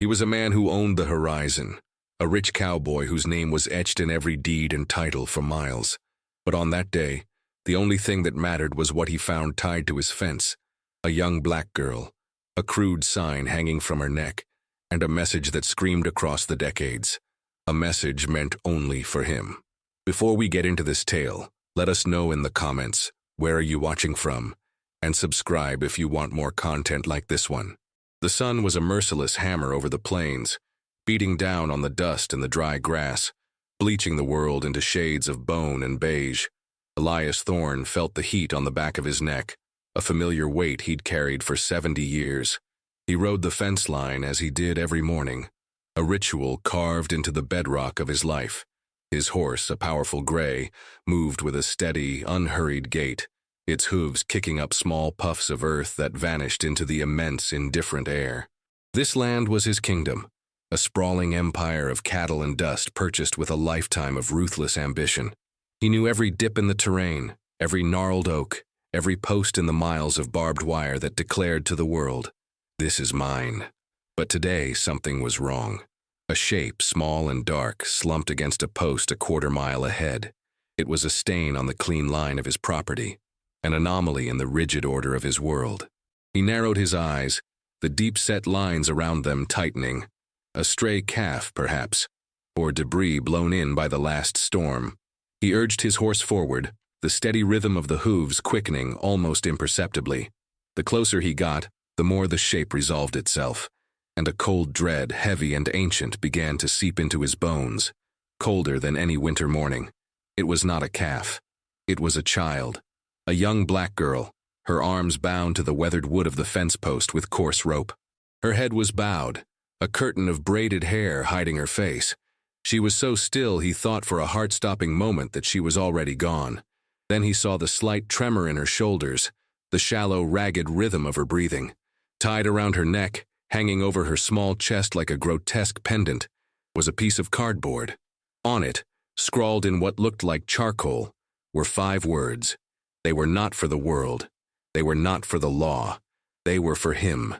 He was a man who owned the horizon, a rich cowboy whose name was etched in every deed and title for miles. But on that day, the only thing that mattered was what he found tied to his fence: a young black girl, a crude sign hanging from her neck, and a message that screamed across the decades. A message meant only for him. Before we get into this tale, let us know in the comments, where are you watching from? And subscribe if you want more content like this one. The sun was a merciless hammer over the plains, beating down on the dust and the dry grass, bleaching the world into shades of bone and beige. Elias Thorne felt the heat on the back of his neck, a familiar weight he'd carried for 70 years. He rode the fence line as he did every morning, a ritual carved into the bedrock of his life. His horse, a powerful gray, moved with a steady, unhurried gait, its hooves kicking up small puffs of earth that vanished into the immense, indifferent air. This land was his kingdom, a sprawling empire of cattle and dust purchased with a lifetime of ruthless ambition. He knew every dip in the terrain, every gnarled oak, every post in the miles of barbed wire that declared to the world, "This is mine." But today something was wrong. A shape, small and dark, slumped against a post a quarter-mile ahead. It was a stain on the clean line of his property, an anomaly in the rigid order of his world. He narrowed his eyes, the deep-set lines around them tightening. A stray calf, perhaps, or debris blown in by the last storm. He urged his horse forward, the steady rhythm of the hooves quickening almost imperceptibly. The closer he got, the more the shape resolved itself, and a cold dread, heavy and ancient, began to seep into his bones, colder than any winter morning. It was not a calf. It was a child, a young black girl, her arms bound to the weathered wood of the fence post with coarse rope. Her head was bowed, a curtain of braided hair hiding her face. She was so still he thought for a heart-stopping moment that she was already gone. Then he saw the slight tremor in her shoulders, the shallow, ragged rhythm of her breathing. Tied around her neck, hanging over her small chest like a grotesque pendant, was a piece of cardboard. On it, scrawled in what looked like charcoal, were 5 words. They were not for the world. They were not for the law. They were for him.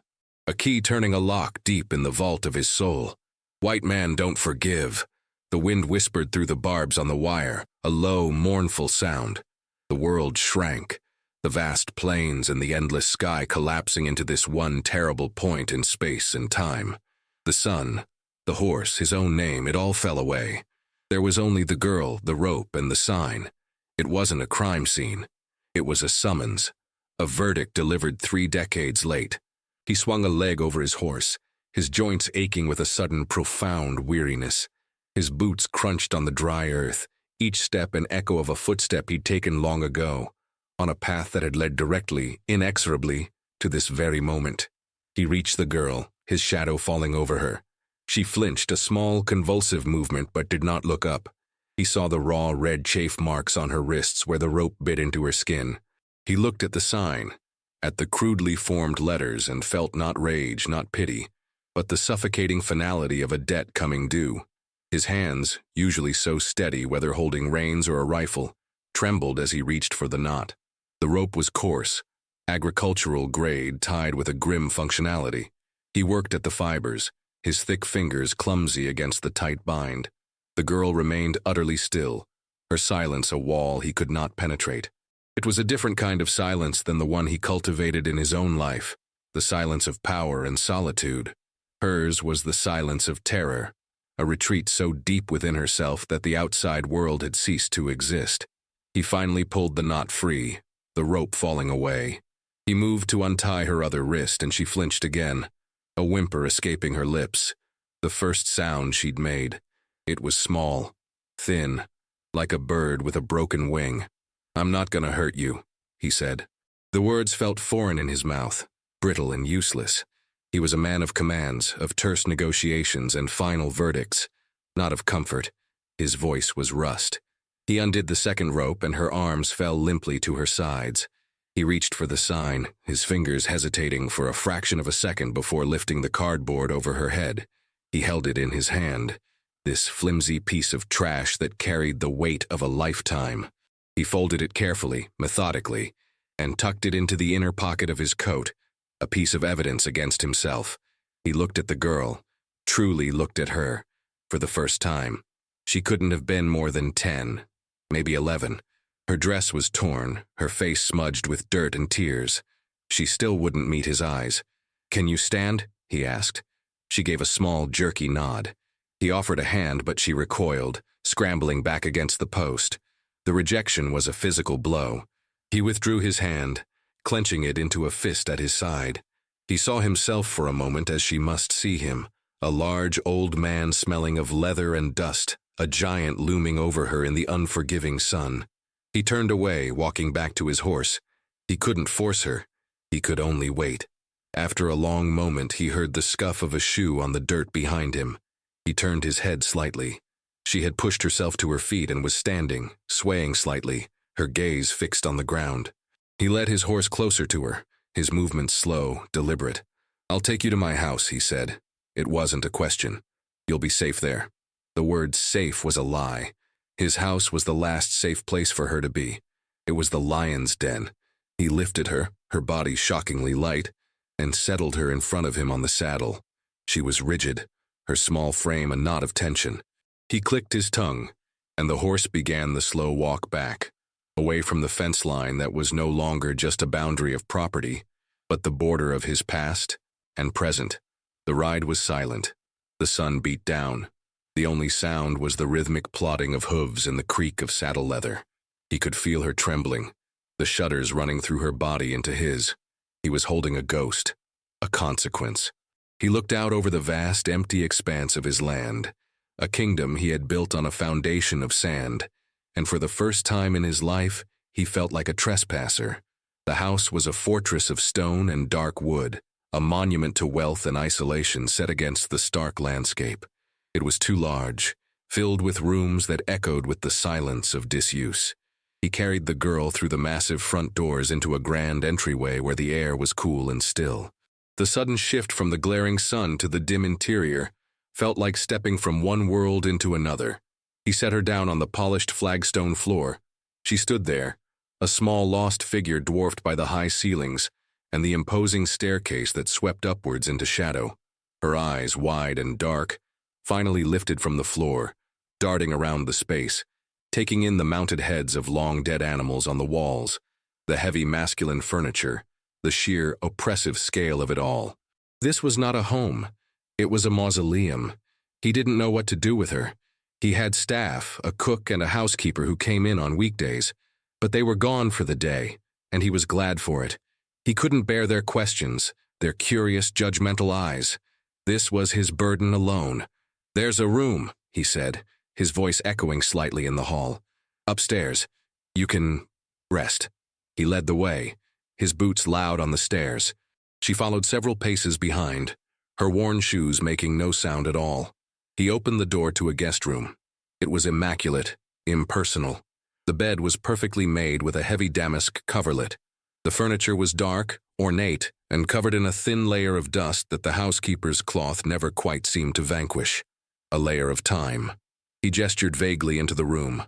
A key turning a lock deep in the vault of his soul. "White man don't forgive." The wind whispered through the barbs on the wire, a low, mournful sound. The world shrank, the vast plains and the endless sky collapsing into this one terrible point in space and time. The sun, the horse, his own name, it all fell away. There was only the girl, the rope, and the sign. It wasn't a crime scene. It was a summons, a verdict delivered 3 decades late. He swung a leg over his horse, his joints aching with a sudden profound weariness. His boots crunched on the dry earth, each step an echo of a footstep he'd taken long ago, on a path that had led directly, inexorably, to this very moment. He reached the girl, his shadow falling over her. She flinched, a small, convulsive movement, but did not look up. He saw the raw, red chafe marks on her wrists where the rope bit into her skin. He looked at the sign, at the crudely formed letters, and felt not rage, not pity, but the suffocating finality of a debt coming due. His hands, usually so steady whether holding reins or a rifle, trembled as he reached for the knot. The rope was coarse, agricultural grade, tied with a grim functionality. He worked at the fibers, his thick fingers clumsy against the tight bind. The girl remained utterly still, her silence a wall he could not penetrate. It was a different kind of silence than the one he cultivated in his own life, the silence of power and solitude. Hers was the silence of terror, a retreat so deep within herself that the outside world had ceased to exist. He finally pulled the knot free, the rope falling away. He moved to untie her other wrist, and she flinched again, a whimper escaping her lips, the first sound she'd made. It was small, thin, like a bird with a broken wing. "I'm not gonna hurt you," he said. The words felt foreign in his mouth, brittle and useless. He was a man of commands, of terse negotiations and final verdicts, not of comfort. His voice was rust. He undid the second rope, and her arms fell limply to her sides. He reached for the sign, his fingers hesitating for a fraction of a second before lifting the cardboard over her head. He held it in his hand, this flimsy piece of trash that carried the weight of a lifetime. He folded it carefully, methodically, and tucked it into the inner pocket of his coat, a piece of evidence against himself. He looked at the girl, truly looked at her, for the first time. She couldn't have been more than 10, maybe 11. Her dress was torn, her face smudged with dirt and tears. She still wouldn't meet his eyes. "Can you stand?" he asked. She gave a small, jerky nod. He offered a hand, but she recoiled, scrambling back against the post. The rejection was a physical blow. He withdrew his hand, clenching it into a fist at his side. He saw himself for a moment as she must see him, a large old man smelling of leather and dust, a giant looming over her in the unforgiving sun. He turned away, walking back to his horse. He couldn't force her. He could only wait. After a long moment, he heard the scuff of a shoe on the dirt behind him. He turned his head slightly. She had pushed herself to her feet and was standing, swaying slightly, her gaze fixed on the ground. He led his horse closer to her, his movements slow, deliberate. "I'll take you to my house," he said. It wasn't a question. "You'll be safe there." The word safe was a lie. His house was the last safe place for her to be. It was the lion's den. He lifted her, her body shockingly light, and settled her in front of him on the saddle. She was rigid, her small frame a knot of tension. He clicked his tongue, and the horse began the slow walk back, away from the fence line that was no longer just a boundary of property, but the border of his past and present. The ride was silent. The sun beat down. The only sound was the rhythmic plodding of hooves and the creak of saddle leather. He could feel her trembling, the shudders running through her body into his. He was holding a ghost, a consequence. He looked out over the vast, empty expanse of his land, a kingdom he had built on a foundation of sand, and for the first time in his life, he felt like a trespasser. The house was a fortress of stone and dark wood, a monument to wealth and isolation set against the stark landscape. It was too large, filled with rooms that echoed with the silence of disuse. He carried the girl through the massive front doors into a grand entryway where the air was cool and still. The sudden shift from the glaring sun to the dim interior felt like stepping from one world into another. He set her down on the polished flagstone floor. She stood there, a small lost figure dwarfed by the high ceilings and the imposing staircase that swept upwards into shadow. Her eyes, wide and dark, finally lifted from the floor, darting around the space, taking in the mounted heads of long-dead animals on the walls, the heavy masculine furniture, the sheer, oppressive scale of it all. This was not a home. It was a mausoleum. He didn't know what to do with her. He had staff, a cook and a housekeeper who came in on weekdays, but they were gone for the day, and he was glad for it. He couldn't bear their questions, their curious, judgmental eyes. This was his burden alone. "There's a room," he said, his voice echoing slightly in the hall. "Upstairs. You can rest." He led the way, his boots loud on the stairs. She followed several paces behind, her worn shoes making no sound at all. He opened the door to a guest room. It was immaculate, impersonal. The bed was perfectly made with a heavy damask coverlet. The furniture was dark, ornate, and covered in a thin layer of dust that the housekeeper's cloth never quite seemed to vanquish. A layer of time. He gestured vaguely into the room.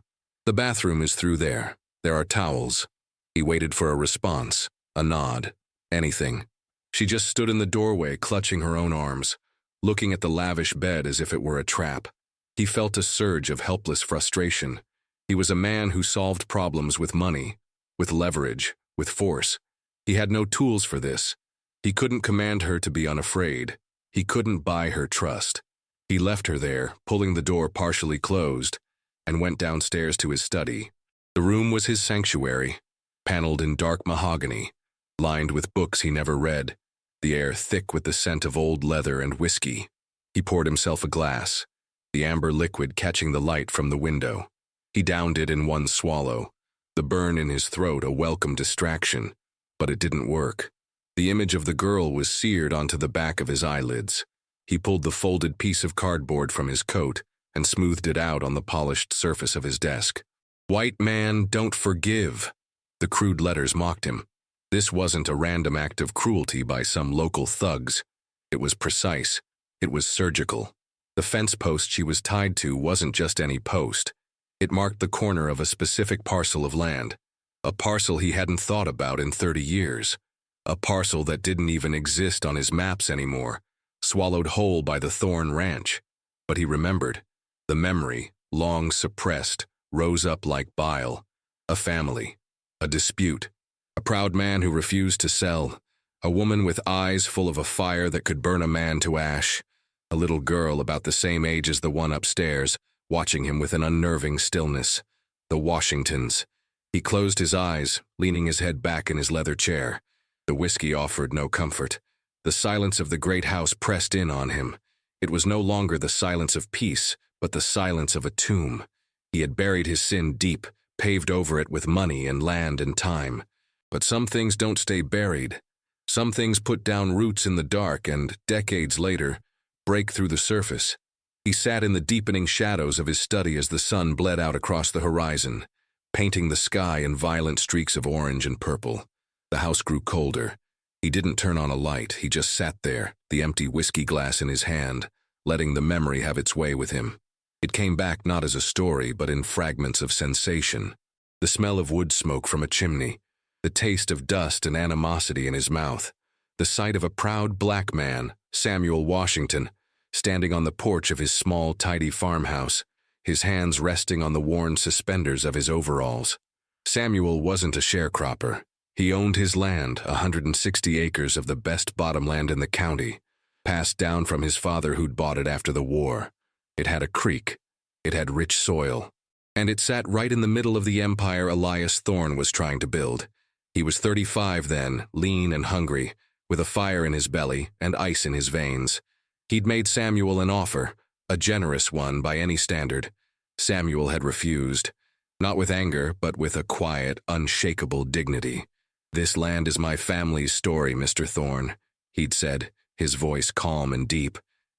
"The bathroom is through there. There are towels." He waited for a response, a nod, anything. She just stood in the doorway, clutching her own arms, looking at the lavish bed as if it were a trap. He felt a surge of helpless frustration. He was a man who solved problems with money, with leverage, with force. He had no tools for this. He couldn't command her to be unafraid. He couldn't buy her trust. He left her there, pulling the door partially closed, and went downstairs to his study. The room was his sanctuary, paneled in dark mahogany, lined with books he never read, the air thick with the scent of old leather and whiskey. He poured himself a glass, the amber liquid catching the light from the window. He downed it in one swallow, the burn in his throat a welcome distraction, but it didn't work. The image of the girl was seared onto the back of his eyelids. He pulled the folded piece of cardboard from his coat and smoothed it out on the polished surface of his desk. "White man, don't forgive." The crude letters mocked him. This wasn't a random act of cruelty by some local thugs. It was precise. It was surgical. The fence post she was tied to wasn't just any post. It marked the corner of a specific parcel of land, a parcel he hadn't thought about in 30 years, a parcel that didn't even exist on his maps anymore, swallowed whole by the Thorn Ranch. But he remembered. The memory, long suppressed, rose up like bile. A family, a dispute, a proud man who refused to sell, a woman with eyes full of a fire that could burn a man to ash, a little girl about the same age as the one upstairs, watching him with an unnerving stillness. The Washingtons. He closed his eyes, leaning his head back in his leather chair. The whiskey offered no comfort. The silence of the great house pressed in on him. It was no longer the silence of peace, but the silence of a tomb. He had buried his sin deep, paved over it with money and land and time. But some things don't stay buried. Some things put down roots in the dark and, decades later, break through the surface. He sat in the deepening shadows of his study as the sun bled out across the horizon, painting the sky in violent streaks of orange and purple. The house grew colder. He didn't turn on a light. He just sat there, the empty whiskey glass in his hand, letting the memory have its way with him. It came back not as a story, but in fragments of sensation. The smell of wood smoke from a chimney, the taste of dust and animosity in his mouth, the sight of a proud black man, Samuel Washington, standing on the porch of his small, tidy farmhouse, his hands resting on the worn suspenders of his overalls. Samuel wasn't a sharecropper. He owned his land, 160 acres of the best bottomland in the county, passed down from his father who'd bought it after the war. It had a creek. It had rich soil. And it sat right in the middle of the empire Elias Thorne was trying to build. He was 35 then, lean and hungry, with a fire in his belly and ice in his veins. He'd made Samuel an offer, a generous one by any standard. Samuel had refused, not with anger, but with a quiet, unshakable dignity. "This land is my family's story, Mr. Thorne," he'd said, his voice calm and deep.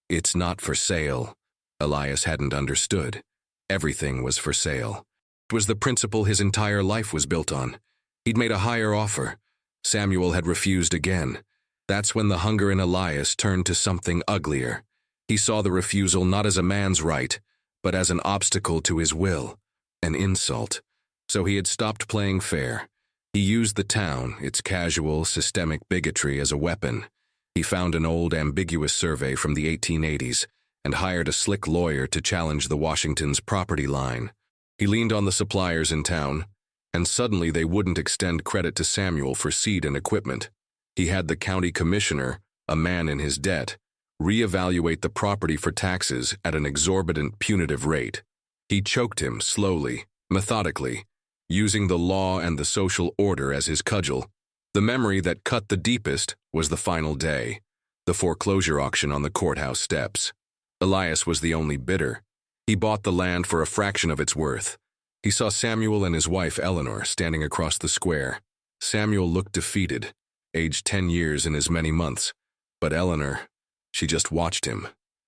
"It's not for sale." Elias hadn't understood. Everything was for sale. It was the principle his entire life was built on. He'd made a higher offer. Samuel had refused again. That's when the hunger in Elias turned to something uglier. He saw the refusal not as a man's right, but as an obstacle to his will, an insult. So he had stopped playing fair. He used the town, its casual, systemic bigotry as a weapon. He found an old, ambiguous survey from the 1880s and hired a slick lawyer to challenge the Washingtons' property line. He leaned on the suppliers in town, and suddenly they wouldn't extend credit to Samuel for seed and equipment. He had the county commissioner, a man in his debt, reevaluate the property for taxes at an exorbitant punitive rate. He choked him slowly, methodically, using the law and the social order as his cudgel. The memory that cut the deepest was the final day, the foreclosure auction on the courthouse steps. Elias was the only bidder. He bought the land for a fraction of its worth. He saw Samuel and his wife Eleanor standing across the square. Samuel looked defeated, aged 10 years in as many months. But Eleanor, she just watched him.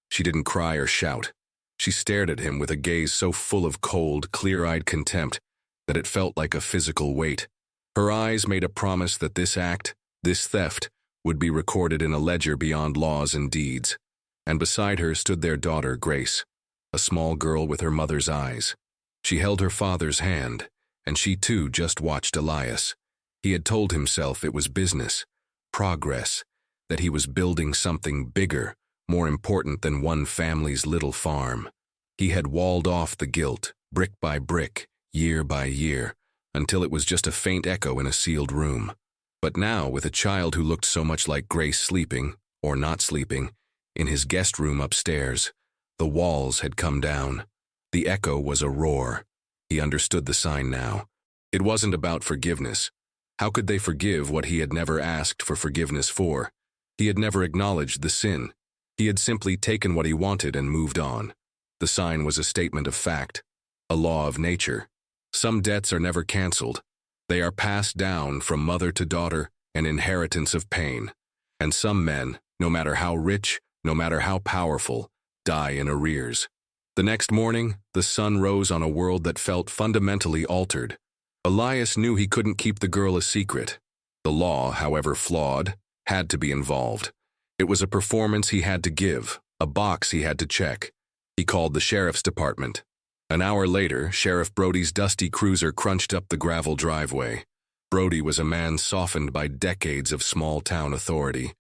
She didn't cry or shout. She stared at him with a gaze so full of cold, clear-eyed contempt that it felt like a physical weight. Her eyes made a promise that this act, this theft, would be recorded in a ledger beyond laws and deeds. And beside her stood their daughter, Grace, a small girl with her mother's eyes. She held her father's hand, and she too just watched Elias. He had told himself it was business, progress, that he was building something bigger, more important than one family's little farm. He had walled off the guilt, brick by brick, year by year, until it was just a faint echo in a sealed room. But now, with a child who looked so much like Grace sleeping, or not sleeping, in his guest room upstairs, the walls had come down. The echo was a roar. He understood the sign now. It wasn't about forgiveness. How could they forgive what he had never asked for forgiveness for? He had never acknowledged the sin. He had simply taken what he wanted and moved on. The sign was a statement of fact, a law of nature. Some debts are never canceled. They are passed down from mother to daughter, an inheritance of pain. And some men, no matter how rich, no matter how powerful, die in arrears. The next morning, the sun rose on a world that felt fundamentally altered. Elias knew he couldn't keep the girl a secret. The law, however flawed, had to be involved. It was a performance he had to give, a box he had to check. He called the sheriff's department. An hour later, Sheriff Brody's dusty cruiser crunched up the gravel driveway. Brody was a man softened by decades of small-town authority.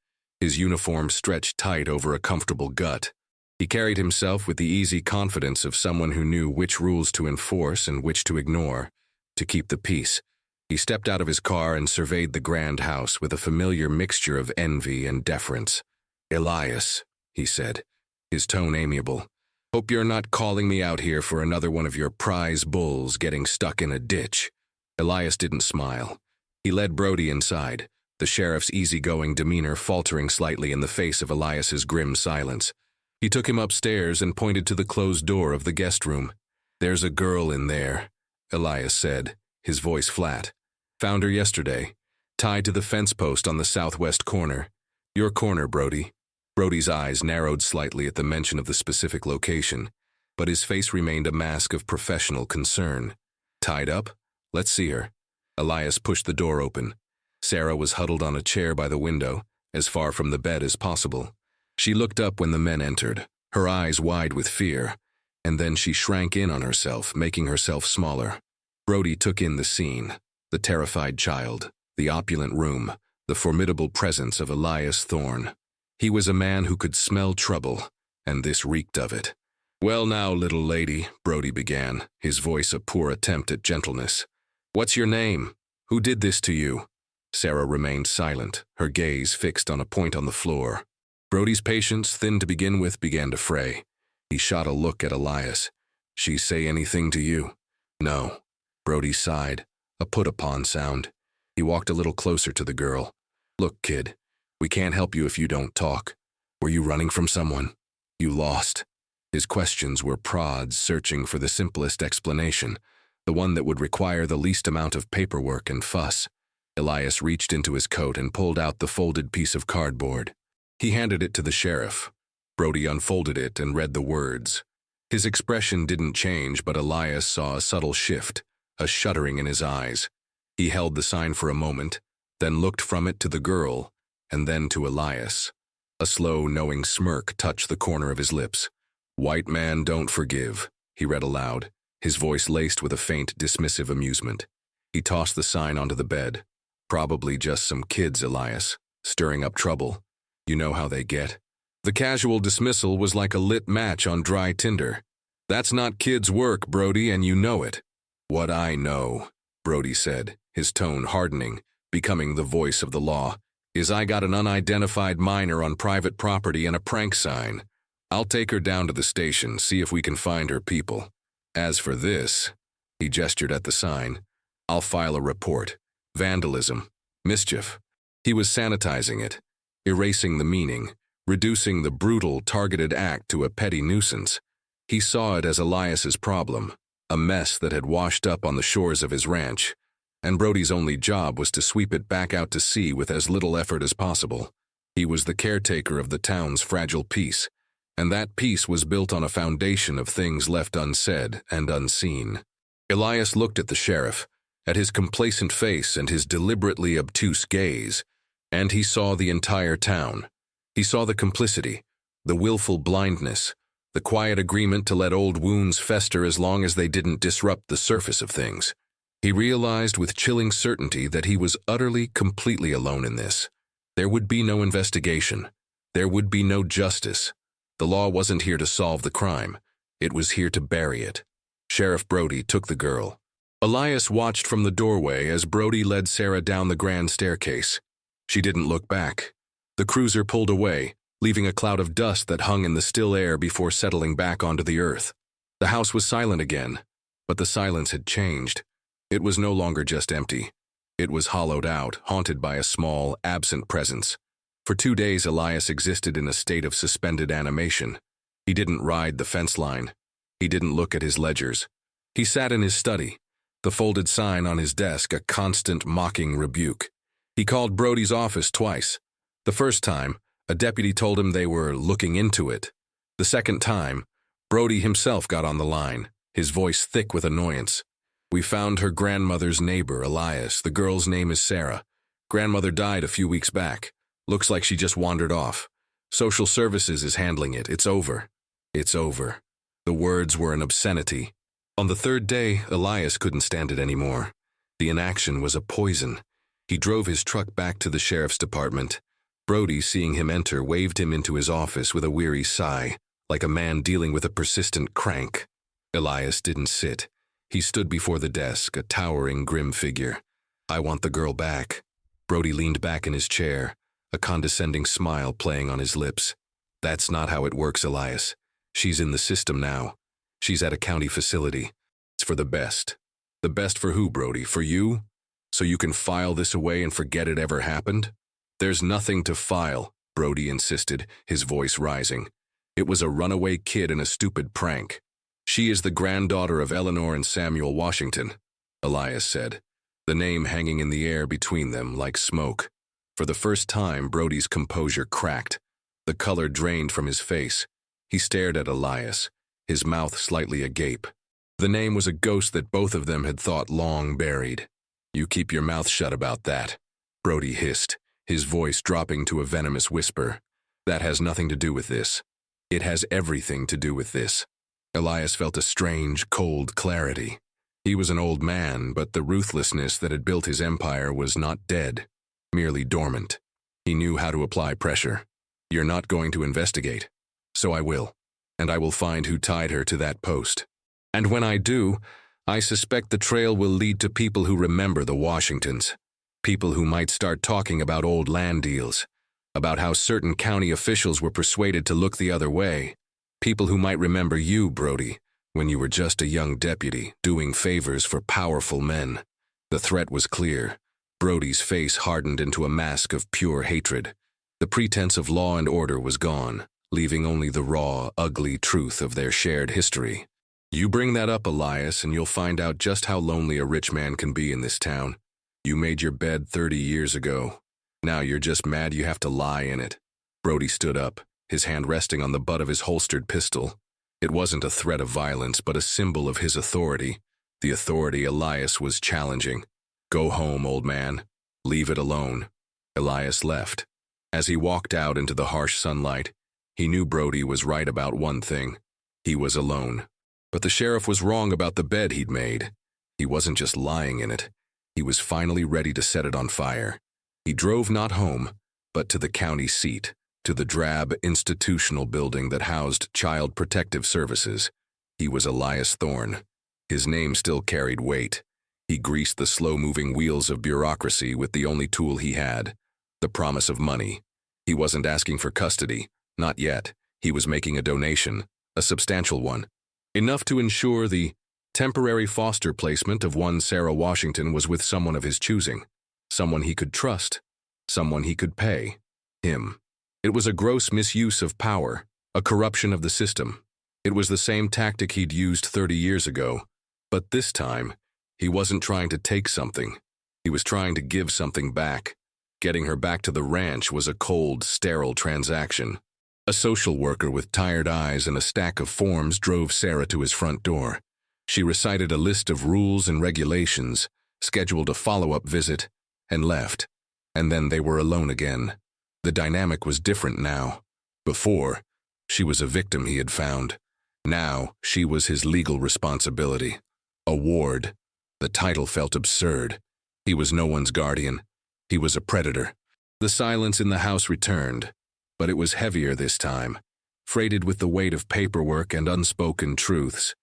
his uniform stretched tight over a comfortable gut. He carried himself with the easy confidence of someone who knew which rules to enforce and which to ignore, to keep the peace. He stepped out of his car and surveyed the grand house with a familiar mixture of envy and deference. "Elias," he said, his tone amiable. "Hope you're not calling me out here for another one of your prize bulls getting stuck in a ditch." Elias didn't smile. He led Brody inside, the sheriff's easygoing demeanor faltering slightly in the face of Elias's grim silence. He took him upstairs and pointed to the closed door of the guest room. "There's a girl in there," Elias said, his voice flat. "Found her yesterday, tied to the fence post on the southwest corner. Your corner, Brody." Brody's eyes narrowed slightly at the mention of the specific location, but his face remained a mask of professional concern. "Tied up? Let's see her." Elias pushed the door open. Sarah was huddled on a chair by the window, as far from the bed as possible. She looked up when the men entered, her eyes wide with fear, and then she shrank in on herself, making herself smaller. Brody took in the scene, the terrified child, the opulent room, the formidable presence of Elias Thorne. He was a man who could smell trouble, and this reeked of it. "Well now, little lady," Brody began, his voice a poor attempt at gentleness. "What's your name? Who did this to you?" Sarah remained silent, her gaze fixed on a point on the floor. Brody's patience, thin to begin with, began to fray. He shot a look at Elias. "She say anything to you?" "No." Brody sighed, a put-upon sound. He walked a little closer to the girl. "Look, kid, we can't help you if you don't talk. Were you running from someone? You lost." His questions were prods searching for the simplest explanation, the one that would require the least amount of paperwork and fuss. Elias reached into his coat and pulled out the folded piece of cardboard. He handed it to the sheriff. Brody unfolded it and read the words. His expression didn't change, but Elias saw a subtle shift, a shuddering in his eyes. He held the sign for a moment, then looked from it to the girl, and then to Elias. A slow, knowing smirk touched the corner of his lips. "White man don't forgive," he read aloud, his voice laced with a faint, dismissive amusement. He tossed the sign onto the bed. "Probably just some kids, Elias, stirring up trouble. You know how they get." The casual dismissal was like a lit match on dry tinder. "That's not kids' work, Brody, and you know it." "What I know," Brody said, his tone hardening, becoming the voice of the law, "is I got an unidentified minor on private property and a prank sign. I'll take her down to the station, see if we can find her people. As for this," he gestured at the sign, "I'll file a report. Vandalism. Mischief." He was sanitizing it, erasing the meaning, reducing the brutal, targeted act to a petty nuisance. He saw it as Elias's problem, a mess that had washed up on the shores of his ranch, and Brody's only job was to sweep it back out to sea with as little effort as possible. He was the caretaker of the town's fragile peace, and that peace was built on a foundation of things left unsaid and unseen. Elias looked at the sheriff, at his complacent face and his deliberately obtuse gaze, and he saw the entire town. He saw the complicity, the willful blindness, the quiet agreement to let old wounds fester as long as they didn't disrupt the surface of things. He realized with chilling certainty that he was utterly, completely alone in this. There would be no investigation. There would be no justice. The law wasn't here to solve the crime. It was here to bury it. Sheriff Brody took the girl. Elias watched from the doorway as Brody led Sarah down the grand staircase. She didn't look back. The cruiser pulled away, leaving a cloud of dust that hung in the still air before settling back onto the earth. The house was silent again, but the silence had changed. It was no longer just empty. It was hollowed out, haunted by a small, absent presence. For 2 days, Elias existed in a state of suspended animation. He didn't ride the fence line. He didn't look at his ledgers. He sat in his study, the folded sign on his desk a constant mocking rebuke. He called Brody's office twice. The first time, a deputy told him they were looking into it. The second time, Brody himself got on the line, his voice thick with annoyance. "We found her grandmother's neighbor, Elias. The girl's name is Sarah. Grandmother died a few weeks back. Looks like she just wandered off. Social services is handling it. It's over. It's over." The words were an obscenity. On the third day, Elias couldn't stand it anymore. The inaction was a poison. He drove his truck back to the sheriff's department. Brody, seeing him enter, waved him into his office with a weary sigh, like a man dealing with a persistent crank. Elias didn't sit. He stood before the desk, a towering, grim figure. "I want the girl back." Brody leaned back in his chair, a condescending smile playing on his lips. "That's not how it works, Elias. She's in the system now. She's at a county facility. It's for the best." "The best for who, Brody? For you? So you can file this away and forget it ever happened?" "There's nothing to file," Brody insisted, his voice rising. "It was a runaway kid and a stupid prank." "She is the granddaughter of Eleanor and Samuel Washington," Elias said, the name hanging in the air between them like smoke. For the first time, Brody's composure cracked. The color drained from his face. He stared at Elias, his mouth slightly agape. The name was a ghost that both of them had thought long buried. "You keep your mouth shut about that," Brody hissed, his voice dropping to a venomous whisper. "That has nothing to do with this. It has everything to do with this." Elias felt a strange, cold clarity. He was an old man, but the ruthlessness that had built his empire was not dead, merely dormant. He knew how to apply pressure. "You're not going to investigate. So I will. And I will find who tied her to that post. And when I do, I suspect the trail will lead to people who remember the Washingtons. People who might start talking about old land deals, about how certain county officials were persuaded to look the other way. People who might remember you, Brody, when you were just a young deputy, doing favors for powerful men." The threat was clear. Brody's face hardened into a mask of pure hatred. The pretense of law and order was gone, leaving only the raw, ugly truth of their shared history. "You bring that up, Elias, and you'll find out just how lonely a rich man can be in this town. You made your bed 30 years ago. Now you're just mad you have to lie in it." Brody stood up, his hand resting on the butt of his holstered pistol. It wasn't a threat of violence, but a symbol of his authority, the authority Elias was challenging. "Go home, old man. Leave it alone." Elias left. As he walked out into the harsh sunlight, he knew Brody was right about one thing. He was alone. But the sheriff was wrong about the bed he'd made. He wasn't just lying in it. He was finally ready to set it on fire. He drove not home, but to the county seat, to the drab institutional building that housed Child Protective Services. He was Elias Thorne. His name still carried weight. He greased the slow-moving wheels of bureaucracy with the only tool he had, the promise of money. He wasn't asking for custody, not yet. He was making a donation, a substantial one, enough to ensure the temporary foster placement of one Sarah Washington was with someone of his choosing, someone he could trust, someone he could pay, him. It was a gross misuse of power, a corruption of the system. It was the same tactic he'd used 30 years ago, but this time, he wasn't trying to take something. He was trying to give something back. Getting her back to the ranch was a cold, sterile transaction. A social worker with tired eyes and a stack of forms drove Sarah to his front door. She recited a list of rules and regulations, scheduled a follow-up visit, and left. And then they were alone again. The dynamic was different now. Before, she was a victim he had found. Now, she was his legal responsibility. A ward. The title felt absurd. He was no one's guardian. He was a predator. The silence in the house returned, but it was heavier this time, freighted with the weight of paperwork and unspoken truths.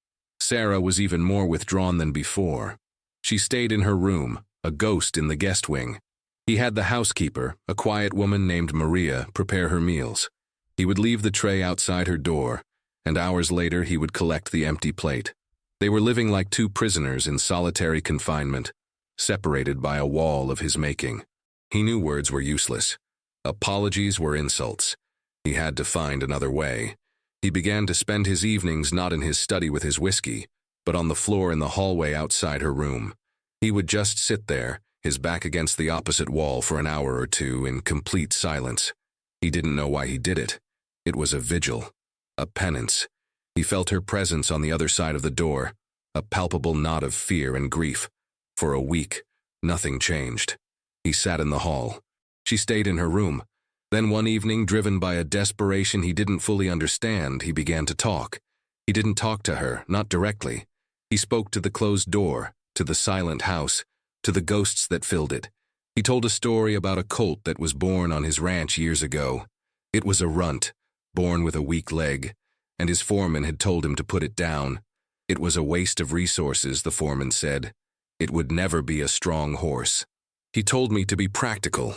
Sarah was even more withdrawn than before. She stayed in her room, a ghost in the guest wing. He had the housekeeper, a quiet woman named Maria, prepare her meals. He would leave the tray outside her door, and hours later he would collect the empty plate. They were living like two prisoners in solitary confinement, separated by a wall of his making. He knew words were useless. Apologies were insults. He had to find another way. He began to spend his evenings not in his study with his whiskey, but on the floor in the hallway outside her room. He would just sit there, his back against the opposite wall for an hour or two in complete silence. He didn't know why he did it. It was a vigil, a penance. He felt her presence on the other side of the door, a palpable knot of fear and grief. For a week, nothing changed. He sat in the hall. She stayed in her room. Then one evening, driven by a desperation he didn't fully understand, he began to talk. He didn't talk to her, not directly. He spoke to the closed door, to the silent house, to the ghosts that filled it. He told a story about a colt that was born on his ranch years ago. It was a runt, born with a weak leg, and his foreman had told him to put it down. It was a waste of resources, the foreman said. It would never be a strong horse. He told me to be practical,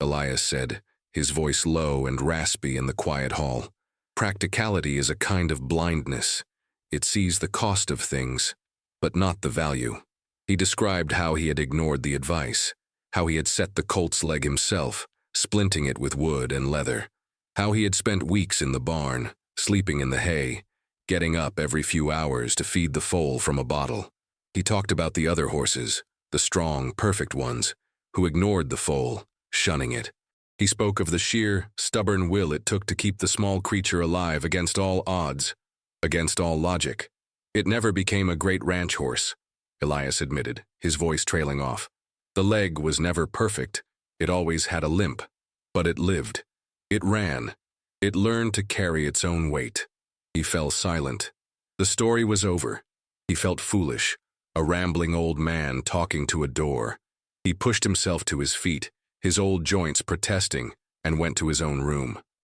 Elias said, his voice low and raspy in the quiet hall. Practicality is a kind of blindness. It sees the cost of things, but not the value. He described how he had ignored the advice, how he had set the colt's leg himself, splinting it with wood and leather, how he had spent weeks in the barn, sleeping in the hay, getting up every few hours to feed the foal from a bottle. He talked about the other horses, the strong, perfect ones, who ignored the foal, shunning it. He spoke of the sheer, stubborn will it took to keep the small creature alive against all odds, against all logic. It never became a great ranch horse, Elias admitted, his voice trailing off. The leg was never perfect. It always had a limp. But it lived. It ran. It learned to carry its own weight. He fell silent. The story was over. He felt foolish, a rambling old man talking to a door. He pushed himself to his feet, his old joints protesting, and went to his own room.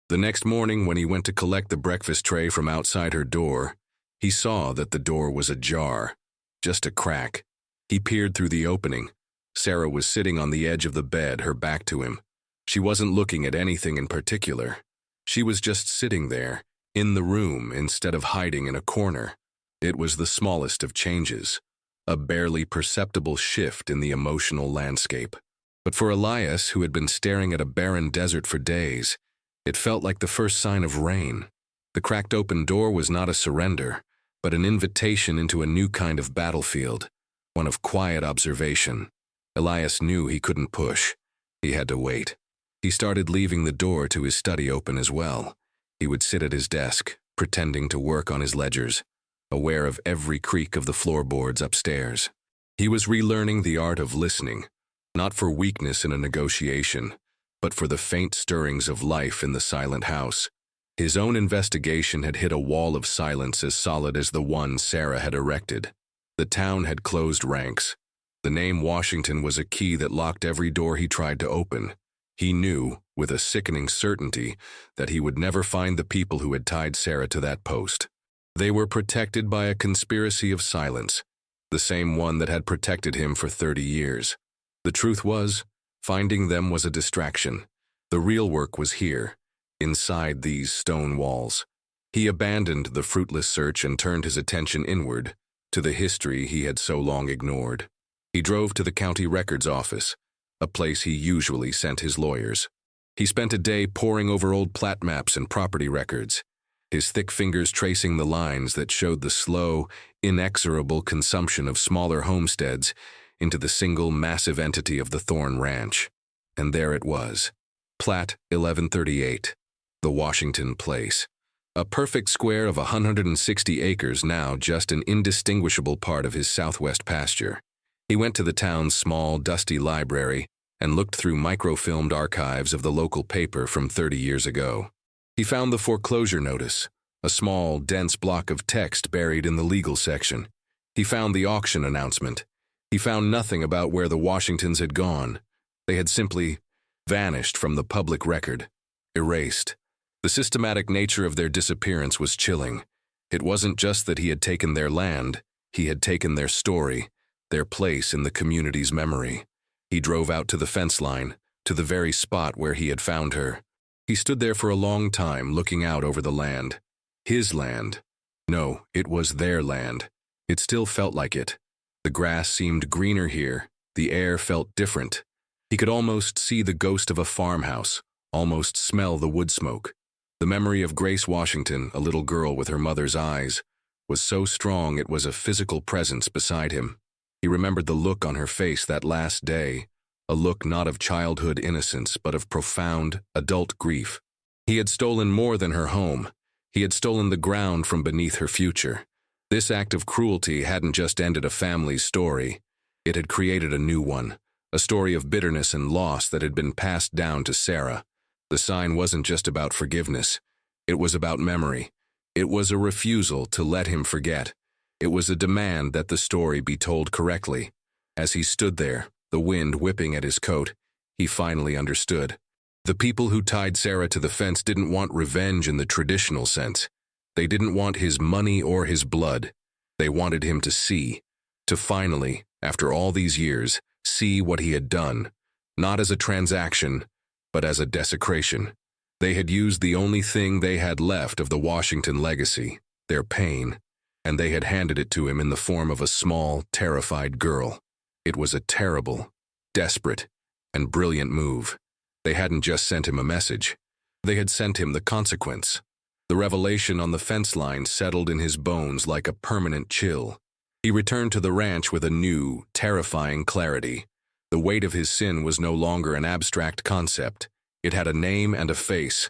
The next morning, when he went to collect the breakfast tray from outside her door, he saw that the door was ajar, just a crack. He peered through the opening. Sarah was sitting on the edge of the bed, her back to him. She wasn't looking at anything in particular. She was just sitting there, in the room, instead of hiding in a corner. It was the smallest of changes, a barely perceptible shift in the emotional landscape. But for Elias, who had been staring at a barren desert for days, it felt like the first sign of rain. The cracked open door was not a surrender, but an invitation into a new kind of battlefield, one of quiet observation. Elias knew he couldn't push. He had to wait. He started leaving the door to his study open as well. He would sit at his desk, pretending to work on his ledgers, aware of every creak of the floorboards upstairs. He was relearning the art of listening, not for weakness in a negotiation, but for the faint stirrings of life in the silent house. His own investigation had hit a wall of silence as solid as the one Sarah had erected. The town had closed ranks. The name Washington was a key that locked every door he tried to open. He knew, with a sickening certainty, that he would never find the people who had tied Sarah to that post. They were protected by a conspiracy of silence, the same one that had protected him for 30 years. The truth was, finding them was a distraction. The real work was here, inside these stone walls. He abandoned the fruitless search and turned his attention inward, to the history he had so long ignored. He drove to the county records office, a place he usually sent his lawyers. He spent a day poring over old plat maps and property records, his thick fingers tracing the lines that showed the slow, inexorable consumption of smaller homesteads into the single massive entity of the Thorn Ranch. And there it was, Plat 1138, the Washington Place. A perfect square of 160 acres, now just an indistinguishable part of his southwest pasture. He went to the town's small, dusty library and looked through microfilmed archives of the local paper from 30 years ago. He found the foreclosure notice, a small, dense block of text buried in the legal section. He found the auction announcement. He found nothing about where the Washingtons had gone. They had simply vanished from the public record, erased. The systematic nature of their disappearance was chilling. It wasn't just that he had taken their land, he had taken their story, their place in the community's memory. He drove out to the fence line, to the very spot where he had found her. He stood there for a long time, looking out over the land. His land. No, it was their land. It still felt like it. The grass seemed greener here. The air felt different. He could almost see the ghost of a farmhouse, almost smell the wood smoke. The memory of Grace Washington, a little girl with her mother's eyes, was so strong it was a physical presence beside him. He remembered the look on her face that last day, a look not of childhood innocence but of profound, adult grief. He had stolen more than her home. He had stolen the ground from beneath her future. This act of cruelty hadn't just ended a family's story. It had created a new one, a story of bitterness and loss that had been passed down to Sarah. The sign wasn't just about forgiveness. It was about memory. It was a refusal to let him forget. It was a demand that the story be told correctly. As he stood there, the wind whipping at his coat, he finally understood. The people who tied Sarah to the fence didn't want revenge in the traditional sense. They didn't want his money or his blood. They wanted him to see, to finally, after all these years, see what he had done, not as a transaction, but as a desecration. They had used the only thing they had left of the Washington legacy, their pain, and they had handed it to him in the form of a small, terrified girl. It was a terrible, desperate, and brilliant move. They hadn't just sent him a message. They had sent him the consequence. The revelation on the fence line settled in his bones like a permanent chill. He returned to the ranch with a new, terrifying clarity. The weight of his sin was no longer an abstract concept. It had a name and a face,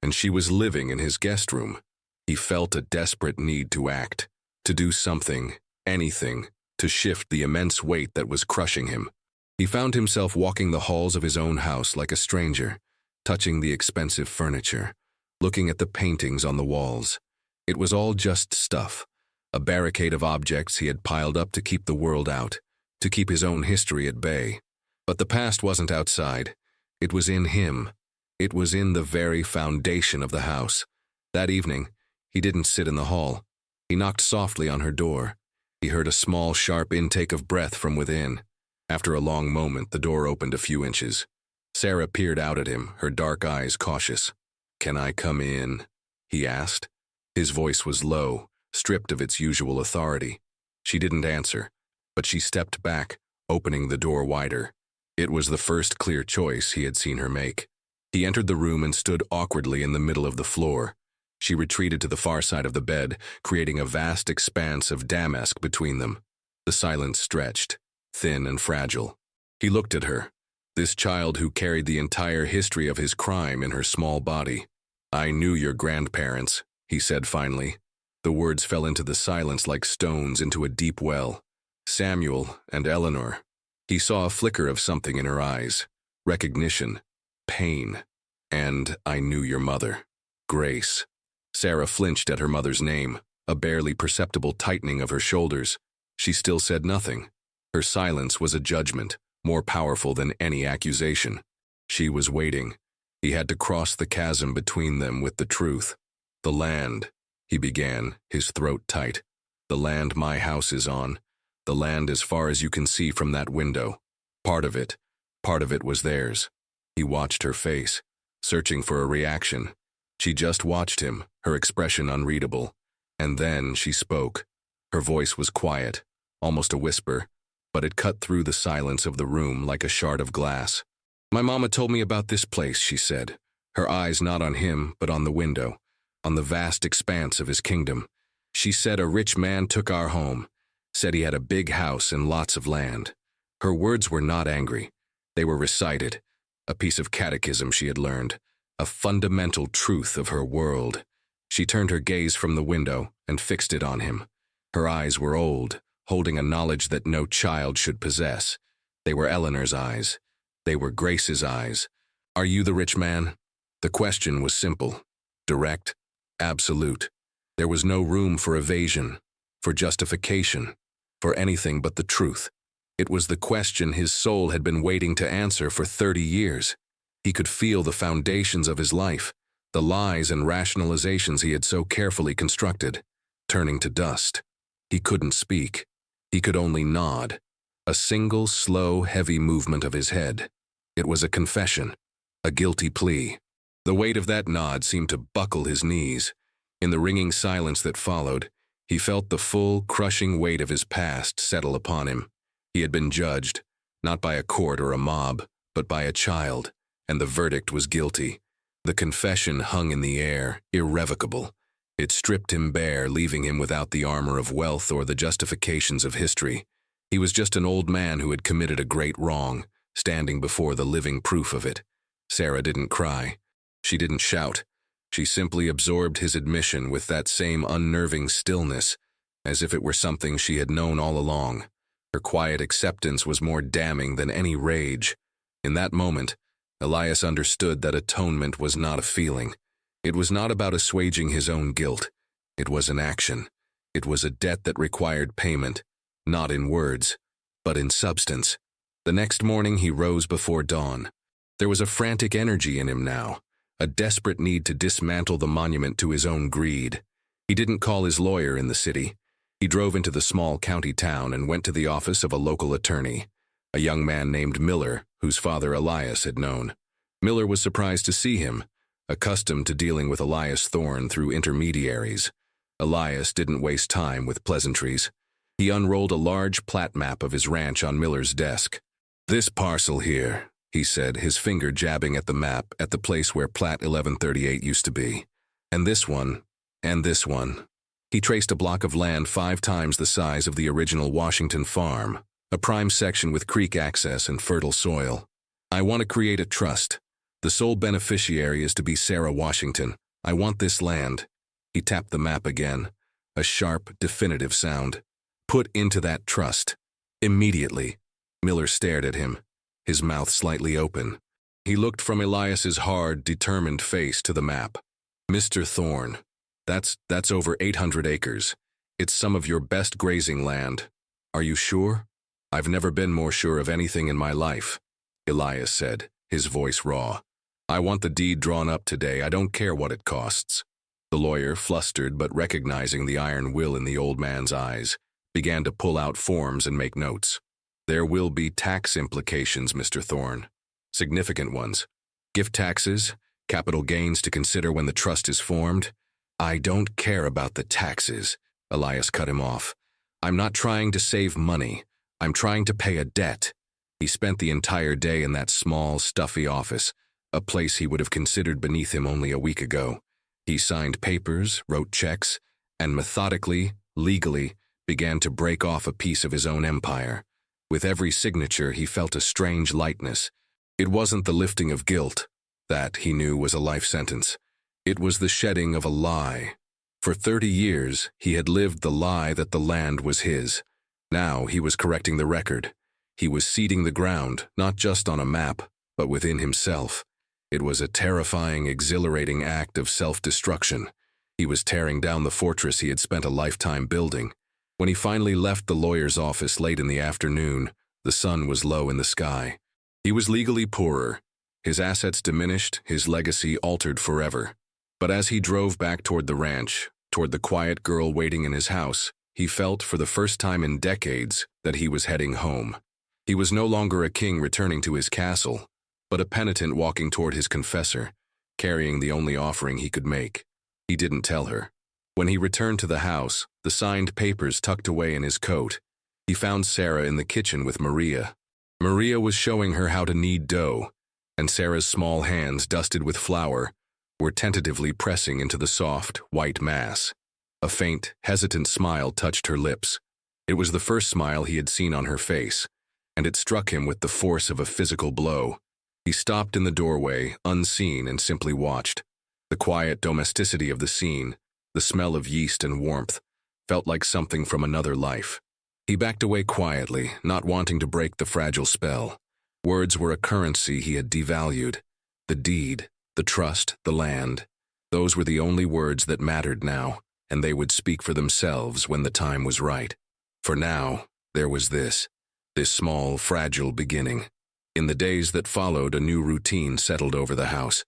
and she was living in his guest room. He felt a desperate need to act, to do something, anything, to shift the immense weight that was crushing him. He found himself walking the halls of his own house like a stranger, touching the expensive furniture, looking at the paintings on the walls. It was all just stuff, a barricade of objects he had piled up to keep the world out, to keep his own history at bay. But the past wasn't outside. It was in him. It was in the very foundation of the house. That evening, he didn't sit in the hall. He knocked softly on her door. He heard a small, sharp intake of breath from within. After a long moment, the door opened a few inches. Sarah peered out at him, her dark eyes cautious. "Can I come in?" he asked. His voice was low, stripped of its usual authority. She didn't answer, but she stepped back, opening the door wider. It was the first clear choice he had seen her make. He entered the room and stood awkwardly in the middle of the floor. She retreated to the far side of the bed, creating a vast expanse of damask between them. The silence stretched, thin and fragile. He looked at her, this child who carried the entire history of his crime in her small body. "I knew your grandparents," he said finally. The words fell into the silence like stones into a deep well. Samuel and Eleanor. He saw a flicker of something in her eyes. Recognition. Pain. "And I knew your mother. Grace." Sarah flinched at her mother's name, a barely perceptible tightening of her shoulders. She still said nothing. Her silence was a judgment, more powerful than any accusation. She was waiting. He had to cross the chasm between them with the truth. "The land," he began, his throat tight. "The land my house is on. The land as far as you can see from that window. Part of it was theirs." He watched her face, searching for a reaction. She just watched him, her expression unreadable. And then she spoke. Her voice was quiet, almost a whisper, but it cut through the silence of the room like a shard of glass. "My mama told me about this place," she said, her eyes not on him but on the window, on the vast expanse of his kingdom. "She said a rich man took our home, said he had a big house and lots of land." Her words were not angry. They were recited, a piece of catechism she had learned, a fundamental truth of her world. She turned her gaze from the window and fixed it on him. Her eyes were old, holding a knowledge that no child should possess. They were Eleanor's eyes. They were Grace's eyes. "Are you the rich man?" The question was simple, direct, absolute. There was no room for evasion, for justification, for anything but the truth. It was the question his soul had been waiting to answer for 30 years. He could feel the foundations of his life, the lies and rationalizations he had so carefully constructed, turning to dust. He couldn't speak. He could only nod, a single, slow, heavy movement of his head. It was a confession, a guilty plea. The weight of that nod seemed to buckle his knees. In the ringing silence that followed, he felt the full, crushing weight of his past settle upon him. He had been judged, not by a court or a mob, but by a child, and the verdict was guilty. The confession hung in the air, irrevocable. It stripped him bare, leaving him without the armor of wealth or the justifications of history. He was just an old man who had committed a great wrong, standing before the living proof of it. Sarah didn't cry. She didn't shout. She simply absorbed his admission with that same unnerving stillness, as if it were something she had known all along. Her quiet acceptance was more damning than any rage. In that moment, Elias understood that atonement was not a feeling. It was not about assuaging his own guilt. It was an action. It was a debt that required payment, not in words, but in substance. The next morning he rose before dawn. There was a frantic energy in him now, a desperate need to dismantle the monument to his own greed. He didn't call his lawyer in the city. He drove into the small county town and went to the office of a local attorney, a young man named Miller, whose father Elias had known. Miller was surprised to see him, accustomed to dealing with Elias Thorne through intermediaries. Elias didn't waste time with pleasantries. He unrolled a large plat map of his ranch on Miller's desk. "This parcel here," he said, his finger jabbing at the map at the place where Plat 1138 used to be. "And this one, and this one." He traced a block of land 5 times the size of the original Washington farm, a prime section with creek access and fertile soil. "I want to create a trust. The sole beneficiary is to be Sarah Washington. I want this land." He tapped the map again, a sharp, definitive sound. "Put into that trust. Immediately." Miller stared at him, his mouth slightly open. He looked from Elias's hard, determined face to the map. "Mr. Thorne, that's over 800 acres. It's some of your best grazing land. Are you sure?" "I've never been more sure of anything in my life," Elias said, his voice raw. "I want the deed drawn up today. I don't care what it costs." The lawyer, flustered but recognizing the iron will in the old man's eyes, began to pull out forms and make notes. "There will be tax implications, Mr. Thorne. Significant ones. Gift taxes, capital gains to consider when the trust is formed." "I don't care about the taxes," Elias cut him off. "I'm not trying to save money. I'm trying to pay a debt." He spent the entire day in that small, stuffy office, a place he would have considered beneath him only a week ago. He signed papers, wrote checks, and methodically, legally, began to break off a piece of his own empire. With every signature, he felt a strange lightness. It wasn't the lifting of guilt. That, he knew, was a life sentence. It was the shedding of a lie. For 30 years, he had lived the lie that the land was his. Now he was correcting the record. He was seeding the ground, not just on a map, but within himself. It was a terrifying, exhilarating act of self-destruction. He was tearing down the fortress he had spent a lifetime building. When he finally left the lawyer's office late in the afternoon, the sun was low in the sky. He was legally poorer. His assets diminished, his legacy altered forever. But as he drove back toward the ranch, toward the quiet girl waiting in his house, he felt for the first time in decades that he was heading home. He was no longer a king returning to his castle, but a penitent walking toward his confessor, carrying the only offering he could make. He didn't tell her. When he returned to the house, the signed papers tucked away in his coat, he found Sarah in the kitchen with Maria. Maria was showing her how to knead dough, and Sarah's small hands, dusted with flour, were tentatively pressing into the soft, white mass. A faint, hesitant smile touched her lips. It was the first smile he had seen on her face, and it struck him with the force of a physical blow. He stopped in the doorway, unseen, and simply watched. The quiet domesticity of the scene, the smell of yeast and warmth, felt like something from another life. He backed away quietly, not wanting to break the fragile spell. Words were a currency he had devalued. The deed, the trust, the land. Those were the only words that mattered now, and they would speak for themselves when the time was right. For now, there was this small, fragile beginning. In the days that followed, a new routine settled over the house.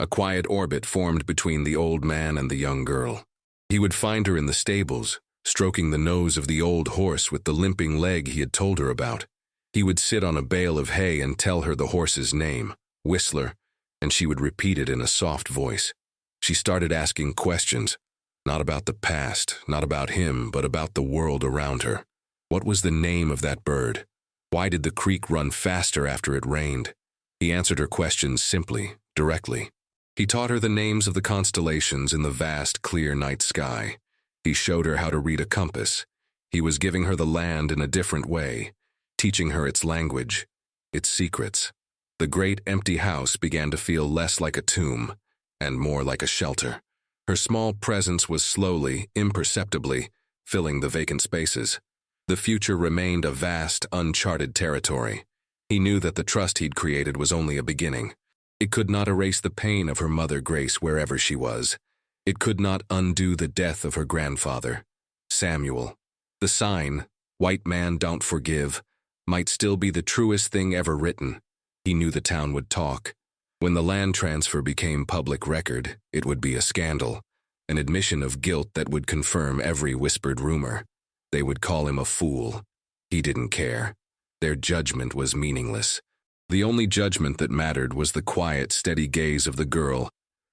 A quiet orbit formed between the old man and the young girl. He would find her in the stables, stroking the nose of the old horse with the limping leg he had told her about. He would sit on a bale of hay and tell her the horse's name, Whistler, and she would repeat it in a soft voice. She started asking questions, not about the past, not about him, but about the world around her. What was the name of that bird? Why did the creek run faster after it rained? He answered her questions simply, directly. He taught her the names of the constellations in the vast, clear night sky. He showed her how to read a compass. He was giving her the land in a different way, teaching her its language, its secrets. The great empty house began to feel less like a tomb and more like a shelter. Her small presence was slowly, imperceptibly, filling the vacant spaces. The future remained a vast, uncharted territory. He knew that the trust he'd created was only a beginning. It could not erase the pain of her mother Grace wherever she was. It could not undo the death of her grandfather, Samuel. The sign, "White man don't forgive," might still be the truest thing ever written. He knew the town would talk. When the land transfer became public record, it would be a scandal, an admission of guilt that would confirm every whispered rumor. They would call him a fool. He didn't care. Their judgment was meaningless. The only judgment that mattered was the quiet, steady gaze of the girl,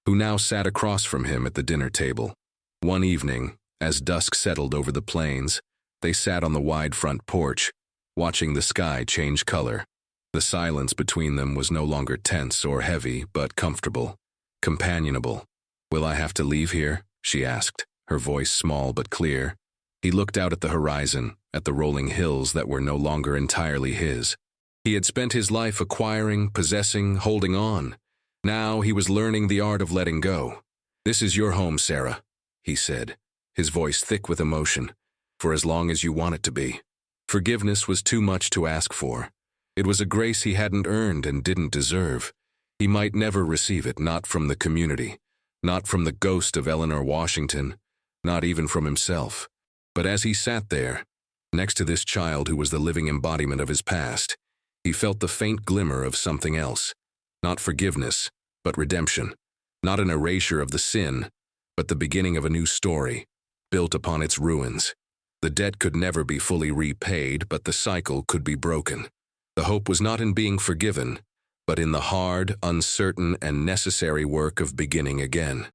who now sat across from him at the dinner table. One evening, as dusk settled over the plains, they sat on the wide front porch, watching the sky change color. The silence between them was no longer tense or heavy, but comfortable, companionable. "Will I have to leave here?" she asked, her voice small but clear. He looked out at the horizon, at the rolling hills that were no longer entirely his. He had spent his life acquiring, possessing, holding on. Now he was learning the art of letting go. "This is your home, Sarah," he said, his voice thick with emotion, "for as long as you want it to be." Forgiveness was too much to ask for. It was a grace he hadn't earned and didn't deserve. He might never receive it, not from the community, not from the ghost of Eleanor Washington, not even from himself. But as he sat there, next to this child who was the living embodiment of his past, he felt the faint glimmer of something else. Not forgiveness, but redemption. Not an erasure of the sin, but the beginning of a new story, built upon its ruins. The debt could never be fully repaid, but the cycle could be broken. The hope was not in being forgiven, but in the hard, uncertain, and necessary work of beginning again.